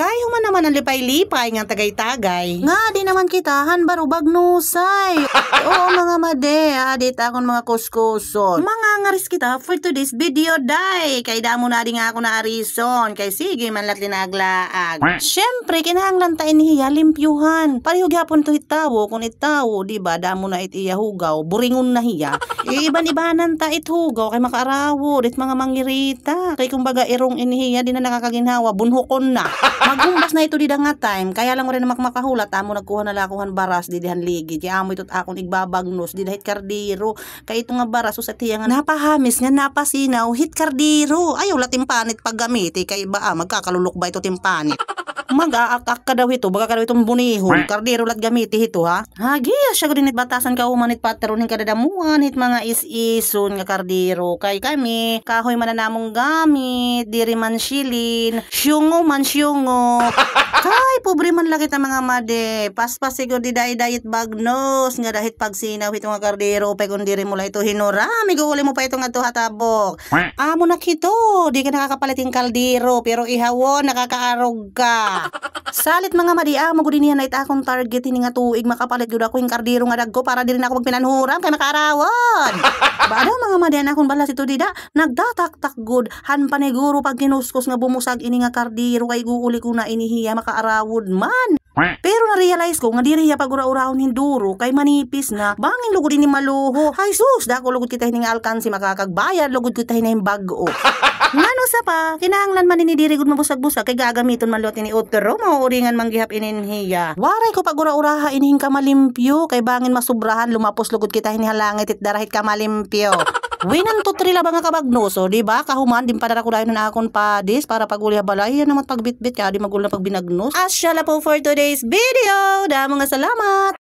Kayo man naman ang lipay-lipay nga tagay-tagay. Nga di naman kita hanbaro bagnusay. Oo mga made, adit akong mga kuskuson. Mga ngaris kita for today's video day. Kay damo na di nga ako na arison. Kay sige man lat linaglaag. Syempre kinahanglan ta inihiya limpyuhan. Pareho gyapon to itawo kung itawo di ba damo na itiya hugaw buringon na hiya. Iban-ibanan ta ithugaw kay makaarawo dit mga mangirita. Kay kumbaga irong inihiya di na nakakaginhawa bunhokon na. Magumbas na ito di nga time. Kaya lang mo rin makakahulat amo nagkuha na lakuhan baras di dihan ligi. Di amo itot akon igbabagnos di dahit kardiro. Kay ito nga baras sa tiya nga napahamis nga napasinaw hit kardiro. Ayaw la timpanit paggamiti kay ba magkakalulok ba ito timpanit. Mag-aakak ka daw ito, baga ka daw itong bunihon, kardero lat gamiti ito ha. Hagi, siya ko din batasan ka umanit pateronin kadadamuan, hit mga is-ison nga kardero. Kay kami, kahoy mananamong gamit, diri man shilin, syungo man syungo. Kay, pobre man lagi ta mga made, paspas siguro di dayit bagnos, nga dahit pagsinaw ito nga kardero, pay kung diri mula ito hinurami, guli mo pa ito nga to hatabok. Amo na kito, di ka nakakapaliting kaldero, pero ihawon, nakakaarog ka. Salit mga madi amo gud niya night akong target ini nga tuig makapalit gud ako yung kardero nga dagko para diri na ako magpinanhuram kay makaarawon. Bada mga madi akong balas ito dida nagdatak-tak gud han paniguro pag kinuskus nga bumusag ini nga kardero kay guuli ko na inihiya makaarawon man. Pero na-realize ko nga diri ya pag-ura-urahon hinduro kay manipis na bangin lugod ini maluho. Hay sus, dako lugod kita hining alkansi makakagbayad lugod kita hining bag-o. Ngano sa pa, kinahanglan man ini diri gud mabusag-busag kay gagamiton man lot ini utero mauuringan manggihap ininhiya. Waray ko pag-ura-uraha ining kamalimpyo kay bangin masubrahan lumapos lugod kita hining halangit it darahit kamalimpyo. Winan to trila ba nga kabagnoso, di ba? Kahuman din padara ko dayon na akon padis para pagulya balay yan naman pagbitbit ka di magul na pagbinagnos. Asyala po for today's video. Damo nga salamat.